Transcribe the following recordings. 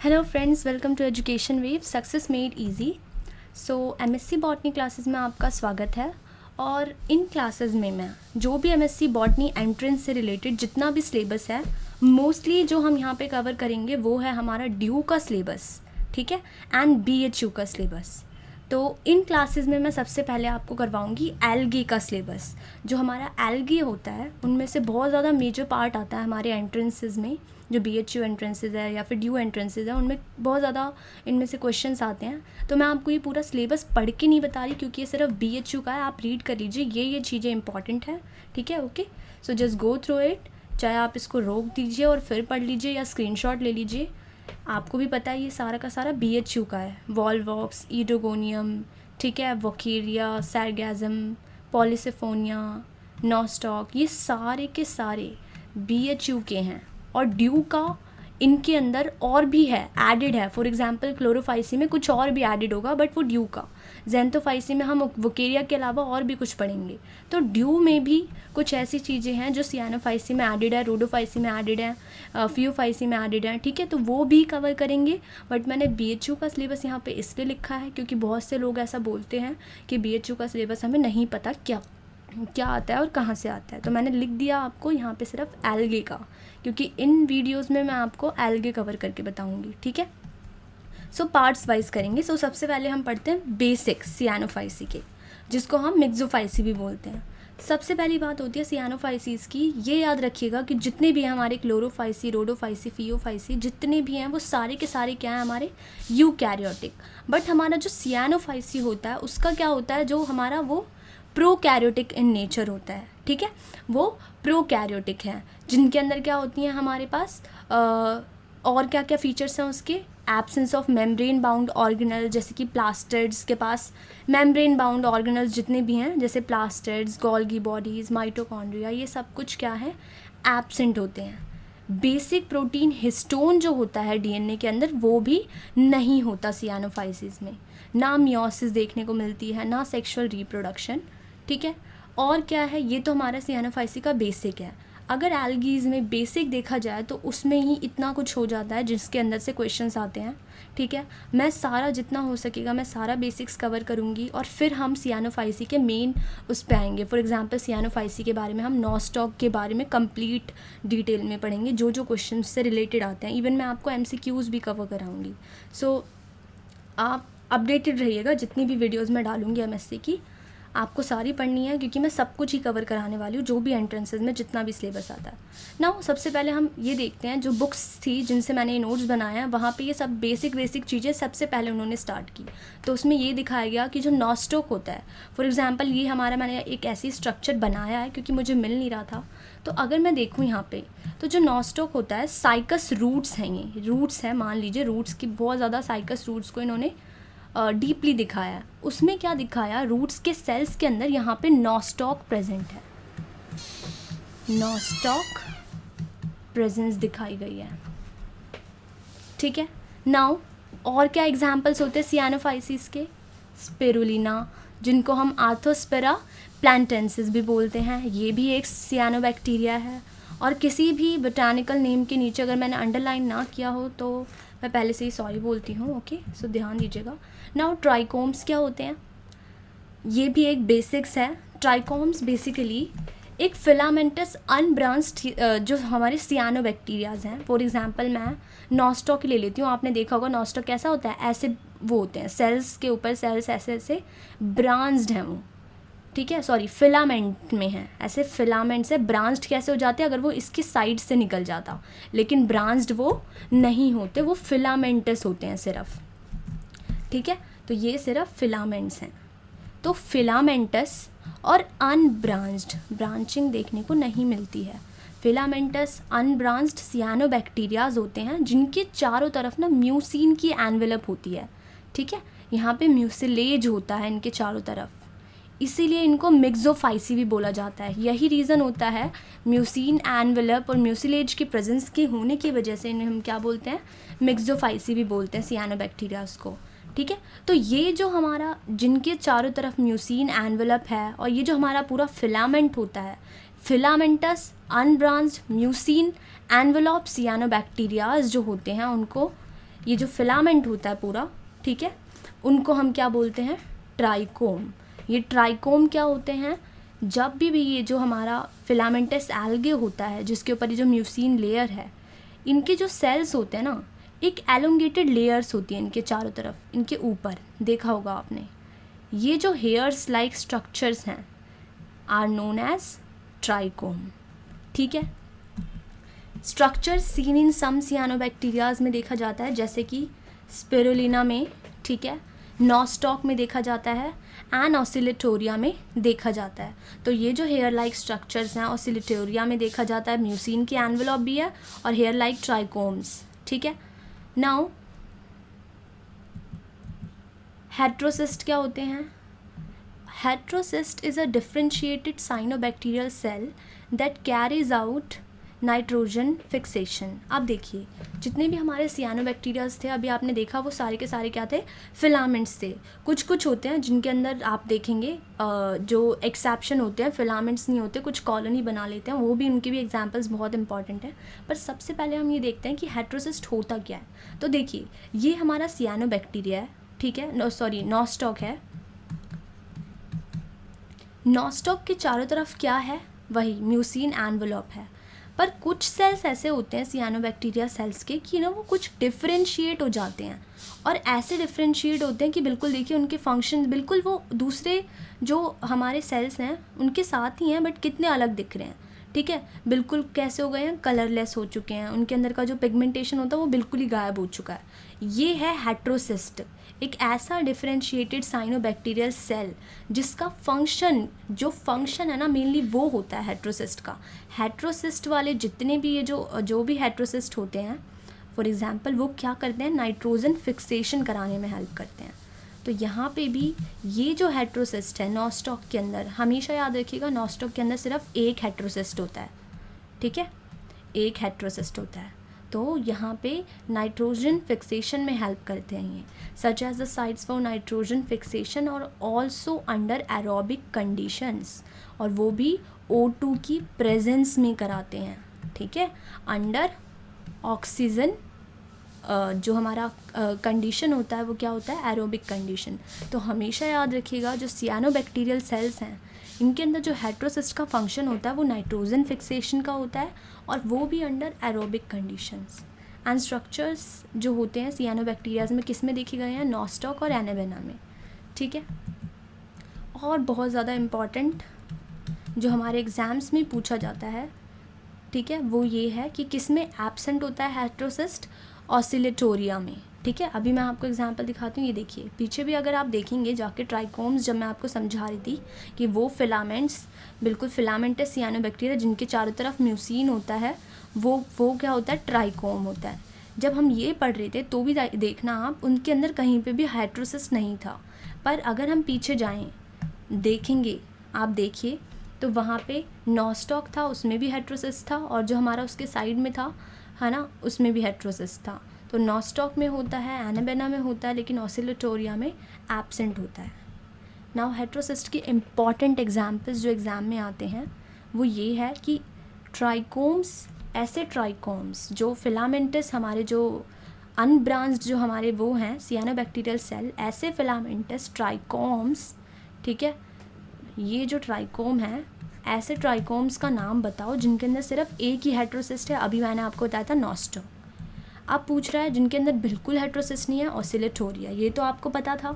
Hello friends, welcome to education wave success made easy. So MSc botany classes में आपका स्वागत है। और इन क्लासेस में मैं जो भी एमएससी बॉटनी एंट्रेंस से रिलेटेड जितना भी सिलेबस है, मोस्टली जो हम यहाँ पे कवर करेंगे वो है हमारा ड्यू का सिलेबस, ठीक है, एंड बीएचयू का सिलेबस। तो इन क्लासेस में मैं सबसे पहले आपको करवाऊंगी एल्गी का सिलेबस। जो हमारा एल्गी होता है उनमें से बहुत ज़्यादा मेजर पार्ट आता है हमारे एंट्रेंसेस में। जो बीएचयू एंट्रेंसेस है या फिर ड्यू एंट्रेंसेस है उनमें बहुत ज़्यादा इनमें से क्वेश्चंस आते हैं। तो मैं आपको ये पूरा सिलेबस पढ़ के नहीं बता रही क्योंकि ये सिर्फ बीएचयू का है, आप रीड कर लीजिए, ये चीज़ें इंपॉर्टेंट है, ठीक है। Okay, so just go through it. चाहे आप इसको रोक दीजिए और फिर पढ़ लीजिए या स्क्रीनशॉट ले लीजिए। आपको भी पता है ये सारा का सारा बीएचयू का है। वॉल्वॉक्स, ईडोगोनियम, ठीक है, वोकेरिया, सैरगैज़म, पॉलीसिफोनिया, नॉस्टॉक, ये सारे के सारे बीएचयू के हैं। और ड्यू का इनके अंदर और भी है, एडिड है। फॉर एग्जांपल क्लोरोफाइसी में कुछ और भी एडिड होगा, बट वो ड्यू का। जेंथोफाइसी में हम वोकेरिया के अलावा और भी कुछ पढ़ेंगे। तो ड्यू में भी कुछ ऐसी चीज़ें हैं जो सियानोफाइसी में एडिड है, रोडोफाइसी में एडिड है, फियोफाइसी में एडिड है, ठीक है। तो वो भी कवर करेंगे। बट मैंने बीएचयू का सिलेबस यहाँ पे इसलिए लिखा है क्योंकि बहुत से लोग ऐसा बोलते हैं कि बीएचयू का सिलेबस हमें नहीं पता क्या आता है और कहाँ से आता है। तो मैंने लिख दिया आपको यहाँ पे सिर्फ एल्गे का, क्योंकि इन वीडियोस में मैं आपको एल्गे कवर करके बताऊँगी, ठीक है। सो पार्ट्स वाइज करेंगे। सो सबसे पहले हम पढ़ते हैं बेसिक्स सियानोफाइसी के, जिसको हम मिक्सोफाइसी भी बोलते हैं। सबसे पहली बात होती है सियानोफाइसीस की। ये याद रखिएगा कि जितने भी हैं हमारे क्लोरोफाइसी, रोडोफाइसी, फियोफाइसी, जितने भी हैं वो सारे के सारे क्या हैं, हमारे यूकैरियोटिक। बट हमारा जो सियानोफाइसी होता है उसका क्या होता है, जो हमारा वो प्रोकैरियोटिक इन नेचर होता है, ठीक है। वो प्रोकैरियोटिक है, जिनके अंदर क्या होती हैं हमारे पास और क्या क्या फीचर्स हैं उसके। Absence of membrane bound organelle, जैसे कि प्लास्टिड्स के पास मेम्ब्रेन बाउंड ऑर्गेनल्स जितने भी हैं, जैसे प्लास्टिड्स, गोल्गी बॉडीज़, माइटोकॉन्ड्रिया, ये सब कुछ क्या है, एब्सेंट होते हैं। बेसिक प्रोटीन हिस्टोन जो होता है डीएनए के अंदर वो भी नहीं होता सियानोफाइसिस में। ना मियोसिस देखने को मिलती है, ना सेक्सुअल रिप्रोडक्शन, ठीक है। और क्या है, ये तो हमारा सियानोफाइसी का बेसिक है। अगर एल्गीज़ में बेसिक देखा जाए तो उसमें ही इतना कुछ हो जाता है जिसके अंदर से क्वेश्चंस आते हैं, ठीक है। मैं सारा जितना हो सकेगा मैं सारा बेसिक्स कवर करूँगी और फिर हम सियानोफाइसी के मेन उस पे आएंगे। फॉर एग्जांपल सियानोफाइसी के बारे में हम नॉस्टॉक के बारे में कंप्लीट डिटेल में पढ़ेंगे, जो जो क्वेश्चन से रिलेटेड आते हैं। इवन मैं आपको एमसीक्यूज़ भी कवर कराऊँगी। सो आप अपडेटेड रहिएगा, जितनी भी वीडियोज़ मैं डालूँगी एमएससी की आपको सारी पढ़नी है, क्योंकि मैं सब कुछ ही कवर कराने वाली हूँ, जो भी एंट्रेंसेस में जितना भी सिलेबस आता है ना। सबसे पहले हम ये देखते हैं, जो बुक्स थी जिनसे मैंने ये नोट्स बनाए हैं वहाँ पे ये सब बेसिक चीज़ें सबसे पहले उन्होंने स्टार्ट की। तो उसमें ये दिखाया गया कि जो नॉस्टॉक होता है, फॉर एग्जांपल ये हमारा, मैंने एक ऐसी स्ट्रक्चर बनाया है क्योंकि मुझे मिल नहीं रहा था। तो अगर मैं देखूँ यहाँ पे, तो जो नॉस्टॉक होता है, साइकस रूट्स हैं, ये रूट्स हैं, मान लीजिए रूट्स की बहुत ज़्यादा साइकस रूट्स को इन्होंने डीपली दिखाया। उसमें क्या दिखाया, रूट्स के सेल्स के अंदर यहाँ पे नॉस्टॉक प्रेजेंट है, नॉस्टॉक प्रेजेंस दिखाई गई है, ठीक है। नाउ और क्या एग्जांपल्स होते हैं सियानोफाइसिस के, स्पिरुलिना, जिनको हम आर्थोस्पेरा प्लांटेंसिस भी बोलते हैं, ये भी एक सियानोबैक्टीरिया है। और किसी भी बोटानिकल नेम के नीचे अगर मैंने अंडरलाइन ना किया हो तो मैं पहले से ही सॉरी बोलती हूँ, ओके। सो ध्यान दीजिएगा। नाउ ट्राइकोम्स क्या होते हैं, ये भी एक बेसिक्स है। ट्राइकोम्स बेसिकली एक फिलामेंटस अनब्रांच्ड जो हमारे सियानोबैक्टीरियाज हैं। फॉर एग्जांपल मैं नॉस्टॉक ले लेती हूँ, आपने देखा होगा नॉस्टॉक कैसा होता है, ऐसे वो होते हैं, सेल्स के ऊपर सेल्स ऐसे ऐसे ब्रांच्ड हैं वो, ठीक है, सॉरी फिलामेंट में है, ऐसे फिलामेंट से ब्रांच्ड कैसे हो जाते हैं, अगर वो इसकी साइड से निकल जाता, लेकिन ब्रांच्ड वो नहीं होते, वो फिलामेंटस होते हैं सिर्फ, ठीक है। तो ये सिर्फ फिलामेंट्स हैं। तो फिलामेंटस और अनब्रांच्ड, ब्रांचिंग देखने को नहीं मिलती है। फिलामेंटस अनब्रांच्ड सियानोबैक्टीरियाज होते हैं जिनके चारों तरफ ना म्यूसिन की एनवेलप होती है, ठीक है। यहाँ पे म्यूसिलेज होता है इनके चारों तरफ, इसीलिए इनको मिक्सोफाइसी भी बोला जाता है। यही रीज़न होता है, म्यूसिन एनवेलप और म्यूसिलेज की प्रेजेंस के होने की वजह से इन्हें हम क्या बोलते हैं, मिक्सोफाइसी भी बोलते हैं सियानोबैक्टीरियाज को, ठीक है। तो ये जो हमारा जिनके चारों तरफ म्यूसिन एनवेलप है और ये जो हमारा पूरा फिलामेंट होता है, फिलामेंटस अनब्रांच्ड म्यूसिन एनवेलप सियानोबैक्टीरियाज जो होते हैं उनको ये जो फिलामेंट होता है पूरा, ठीक है, उनको हम क्या बोलते हैं, ट्राइकोम। ये ट्राइकोम क्या होते हैं, जब भी ये जो हमारा फिलामेंटस एल्गे होता है जिसके ऊपर ये जो म्यूसिन लेयर है, इनके जो सेल्स होते हैं ना, एक एलोंगेटेड लेयर्स होती हैं इनके चारों तरफ, इनके ऊपर देखा होगा आपने, ये जो हेयर्स लाइक स्ट्रक्चर्स हैं आर नोन एज ट्राइकोम। ठीक है, स्ट्रक्चर सीन इन सम सियानोबैक्टीरियाज में देखा जाता है, जैसे कि स्पिरुलिना में, ठीक है, नॉस्टॉक में देखा जाता है, एंड ऑसिलेटोरिया में देखा जाता है। तो ये जो हेयर लाइक स्ट्रक्चर्स हैं ऑसिलेटोरिया में देखा जाता है, म्यूसिन की एनवेलप भी है, और हेयर लाइक ट्राइकोम्स। ठीक है, नाउ हेट्रोसिस्ट क्या होते हैं? Heterocyst is a differentiated cyanobacterial cell that carries out nitrogen fixation. अब देखिए, जितने भी हमारे सियानोबैक्टीरियाज थे अभी आपने देखा, वो सारे के सारे क्या थे, फिलामेंट्स थे। कुछ कुछ होते हैं जिनके अंदर आप देखेंगे जो एक्सेप्शन होते हैं, फिलामेंट्स नहीं होते, कुछ कॉलोनी बना लेते हैं, वो भी उनके भी एग्जांपल्स बहुत इंपॉर्टेंट हैं। पर सबसे पहले हम ये देखते हैं कि हेट्रोसिस्ट होता क्या है। तो देखिए, ये हमारा सियानोबैक्टीरिया है, ठीक है, नॉस्टॉक है। नॉस्टॉक के चारों तरफ क्या है, वही म्यूसिन एनवेलप है। पर कुछ सेल्स ऐसे होते हैं सियानोबैक्टीरिया सेल्स के कि ना वो कुछ डिफरेंशिएट हो जाते हैं, और ऐसे डिफरेंशिएट होते हैं कि बिल्कुल देखिए उनके फंक्शन बिल्कुल वो दूसरे जो हमारे सेल्स हैं उनके साथ ही हैं, बट कितने अलग दिख रहे हैं। ठीक है, बिल्कुल कैसे हो गए हैं, कलरलेस हो चुके हैं, उनके अंदर का जो पिगमेंटेशन होता है वो बिल्कुल ही गायब हो चुका है। ये है हेट्रोसिस्ट, एक ऐसा डिफरेंशिएटेड साइनोबैक्टीरियल सेल जिसका फंक्शन, जो फंक्शन है ना मेनली वो होता है हेट्रोसिस्ट का। हेट्रोसिस्ट वाले जितने भी ये जो भी हेट्रोसिस्ट होते हैं, फॉर एग्जांपल, वो क्या करते हैं, नाइट्रोजन फिक्सेशन कराने में हेल्प करते हैं। तो यहाँ पे भी ये जो हेट्रोसिस्ट है नॉस्टॉक के अंदर, हमेशा याद रखिएगा नॉस्टॉक के अंदर सिर्फ एक हेट्रोसिस्ट होता है। ठीक है, एक हेट्रोसिस्ट होता है। तो यहाँ पे नाइट्रोजन फिक्सेशन में हेल्प करते हैं ये, such as the sites for nitrogen fixation और ऑल्सो अंडर एरोबिक कंडीशंस, और वो भी O2 की प्रेजेंस में कराते हैं। ठीक है, अंडर ऑक्सीजन जो हमारा कंडीशन होता है वो क्या होता है, एरोबिक कंडीशन। तो हमेशा याद रखिएगा जो सियानोबैक्टीरियल सेल्स हैं इनके अंदर जो हेट्रोसिस्ट का फंक्शन होता है वो नाइट्रोजन फिक्सेशन का होता है, और वो भी under aerobic conditions. And structures जो होते हैं सियानोबैक्टीरियाज में किस में देखे गए हैं, नॉस्टॉक और एनाबेना में। ठीक है, और बहुत ज़्यादा इम्पॉर्टेंट जो हमारे एग्ज़ाम्स में पूछा जाता है, ठीक है, वो ये है कि किस में एब्सेंट होता है हेट्रोसिस्ट, ऑसिलेटोरिया में। ठीक है, अभी मैं आपको एग्जांपल दिखाती हूँ। ये देखिए, पीछे भी अगर आप देखेंगे जाके ट्राइकोम्स, जब मैं आपको समझा रही थी कि वो फिलामेंट्स, बिल्कुल फिलामेंटस सियानोबैक्टीरिया जिनके चारों तरफ म्यूसिन होता है, वो क्या होता है, ट्राइकोम होता है। जब हम ये पढ़ रहे थे तो भी देखना आप, उनके अंदर कहीं पे भी हेट्रोसिस्ट नहीं था। पर अगर हम पीछे जाएँ देखेंगे, आप देखिए तो वहाँ पे नॉस्टॉक था, उसमें भी हेट्रोसिस्ट था, और जो हमारा उसके साइड में था, है ना, उसमें भी हेट्रोसिस्ट था। तो नॉस्टॉक में होता है, एनाबेना में होता है, लेकिन ऑसिलेटोरिया में एब्सेंट होता है। नाउ हेट्रोसिस्ट की इम्पॉर्टेंट एग्जाम्पल्स जो एग्ज़ाम में आते हैं वो ये है कि ट्राइकोम्स, ऐसे ट्राइकोम्स जो फिलामेंटस, हमारे जो अनब्रांच्ड जो हमारे वो हैं सियानोबैक्टीरियल सेल, ऐसे फिलामेंटस ट्राइकोम्स। ठीक है, ये जो ट्राइकोम है, ऐसे ट्राइकोम्स का नाम बताओ जिनके अंदर सिर्फ एक ही हेट्रोसिस्ट है। अभी मैंने आपको बताया था नॉस्टॉक। अब पूछ रहा है जिनके अंदर बिल्कुल हेट्रोसिस्ट नहीं है, ऑसिलेटोरिया, ये तो आपको पता था।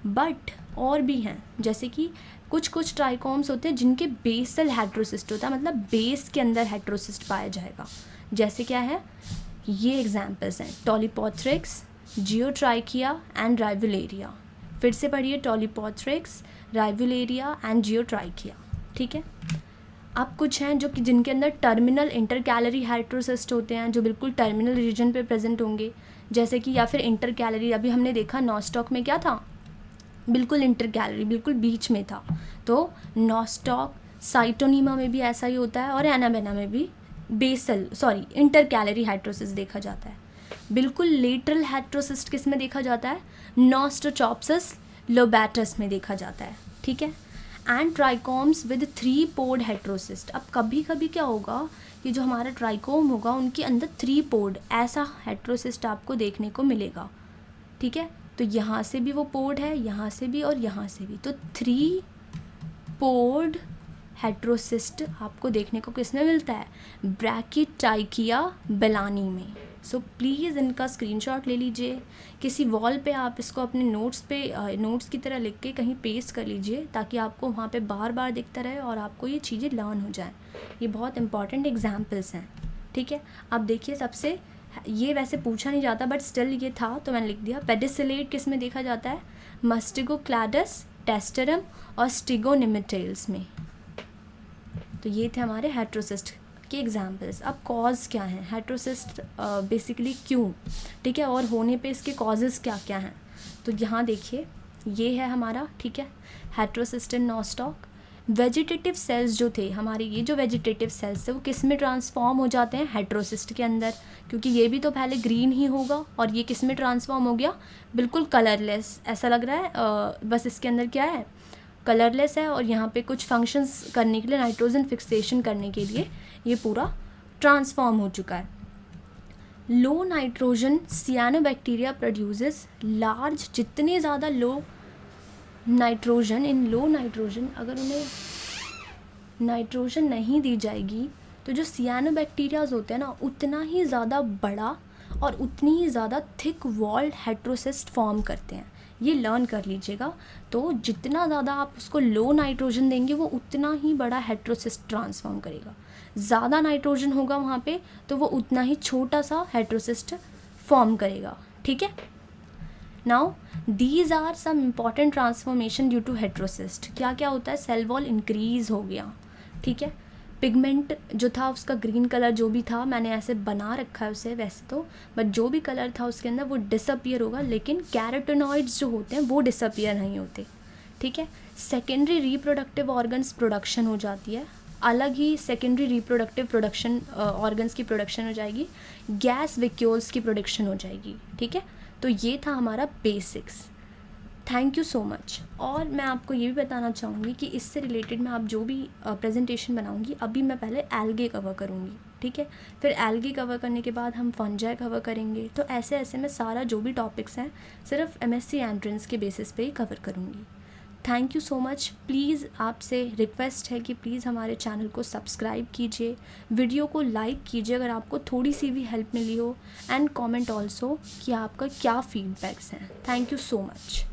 बट और भी हैं, जैसे कि कुछ ट्राइकोम्स होते हैं जिनके बेसल हेट्रोसिस्ट होता है, मतलब बेस के अंदर हेट्रोसिस्ट पाया जाएगा। जैसे क्या है, ये एग्जाम्पल्स हैं, टॉलीपोथ्रिक्स, जियोट्राइकिया एंड राइवुलेरिया। फिर से पढ़िए, टॉलीपोथ्रिक्स, राइवुलेरिया एंड जियोट्राइकिया। ठीक है, अब कुछ हैं जो कि जिनके अंदर टर्मिनल इंटरकैलरी हेट्रोसिस्ट होते हैं, जो बिल्कुल टर्मिनल रीजन पे प्रेजेंट होंगे, जैसे कि, या फिर इंटरकैलरी। अभी हमने देखा नॉस्टॉक में क्या था, बिल्कुल इंटरकैलरी, बिल्कुल बीच में था। तो नॉस्टॉक, साइटोनीमा में भी ऐसा ही होता है, और एनाबेना में भी इंटरकैलरी हेट्रोसिस्ट देखा जाता है। बिल्कुल लेटरल हेट्रोसिस्ट किस में देखा जाता है, नॉस्टोचॉप्सिस लोबैटस में देखा जाता है। ठीक है, and trichomes with 3 pored heterocyst. अब कभी कभी क्या होगा कि जो हमारा ट्राइकोम होगा उनके अंदर 3 पोर्ड ऐसा हेट्रोसिस्ट आपको देखने को मिलेगा, ठीक है। तो यहाँ से भी वो पोर्ड है, यहाँ से भी और यहाँ से भी, तो 3 पोर्ड हेट्रोसिस्ट आपको देखने को किसमें मिलता है, ब्रैकिटाइकिया बेलानी में। सो प्लीज़ इनका स्क्रीनशॉट ले लीजिए, किसी वॉल पे आप इसको अपने नोट्स की तरह लिख के कहीं पेस्ट कर लीजिए, ताकि आपको वहाँ पे बार बार दिखता रहे और आपको ये चीज़ें लर्न हो जाएं। ये बहुत इंपॉर्टेंट एग्जाम्पल्स हैं, ठीक है। अब देखिए, सबसे ये वैसे पूछा नहीं जाता बट स्टिल ये था तो मैंने लिख दिया। पेडिसिलेट किस में देखा जाता है, मस्टिगोक्लैडस, टेस्टरम और स्टिगोनिमिटेल्स में। तो ये थे हमारे हेट्रोसिस्ट के एग्जाम्पल्स। अब कॉज क्या हैं, हेट्रोसिस्ट बेसिकली क्यों, ठीक है, और होने पे इसके कॉजेज़ क्या क्या हैं। तो यहाँ देखिए, ये है हमारा, ठीक है, हेट्रोसिस्ट इन नोस्टॉक। वेजिटेटिव सेल्स जो थे हमारे, ये जो वेजिटेटिव सेल्स थे वो किस में ट्रांसफॉर्म हो जाते हैं, हेट्रोसिस्ट के अंदर, क्योंकि ये भी तो पहले ग्रीन ही होगा और ये किस में ट्रांसफॉर्म हो गया, बिल्कुल कलरलेस। ऐसा लग रहा है बस इसके अंदर क्या है, कलरलेस है, और यहाँ पे कुछ फंक्शंस करने के लिए, नाइट्रोजन फिक्सेशन करने के लिए ये पूरा ट्रांसफॉर्म हो चुका है। लो नाइट्रोजन सियानोबैक्टीरिया प्रोड्यूसेस लार्ज, जितने ज़्यादा लो नाइट्रोजन, इन लो नाइट्रोजन अगर उन्हें नाइट्रोजन नहीं दी जाएगी तो जो सियानोबैक्टीरियाज होते हैं ना, उतना ही ज़्यादा बड़ा और उतनी ही ज़्यादा थिक वॉल्ड हेट्रोसिस्ट फॉर्म करते हैं। ये लर्न कर लीजिएगा। तो जितना ज़्यादा आप उसको लो नाइट्रोजन देंगे वो उतना ही बड़ा हेट्रोसिस्ट ट्रांसफॉर्म करेगा। ज़्यादा नाइट्रोजन होगा वहाँ पे तो वो उतना ही छोटा सा हेट्रोसिस्ट फॉर्म करेगा, ठीक है। Now these are some important transformation due to heterocyst. क्या क्या होता है, सेल वॉल इंक्रीज हो गया, ठीक है। पिगमेंट जो था उसका ग्रीन कलर जो भी था, मैंने ऐसे बना रखा है उसे वैसे तो, बट जो भी कलर था उसके अंदर वो डिसअपियर होगा, लेकिन कैरोटेनॉइड्स जो होते हैं वो डिसअपियर नहीं होते, ठीक है। सेकेंडरी रिप्रोडक्टिव ऑर्गन्स प्रोडक्शन हो जाती है, अलग ही सेकेंडरी रिप्रोडक्टिव प्रोडक्शन ऑर्गन्स की प्रोडक्शन हो जाएगी, गैस वैक्यूल्स की प्रोडक्शन हो जाएगी, ठीक है। तो ये था हमारा basics. Thank you so much. और मैं आपको ये भी बताना चाहूँगी कि इससे रिलेटेड मैं आप जो भी प्रेजेंटेशन बनाऊँगी, अभी मैं पहले एल्गे कवर करूँगी, ठीक है, फिर एल्गे कवर करने के बाद हम फंजाई कवर करेंगे। तो ऐसे ऐसे मैं सारा जो भी टॉपिक्स हैं सिर्फ एमएससी एंट्रेंस के बेसिस पे ही कवर करूँगी। Thank you so much. Please आपसे रिक्वेस्ट है कि प्लीज़ हमारे चैनल को सब्सक्राइब कीजिए, वीडियो को लाइक कीजिए अगर आपको थोड़ी सी भी हेल्प मिली हो, एंड कमेंट ऑल्सो कि आपका क्या फीडबैक्स हैं। Thank you so much.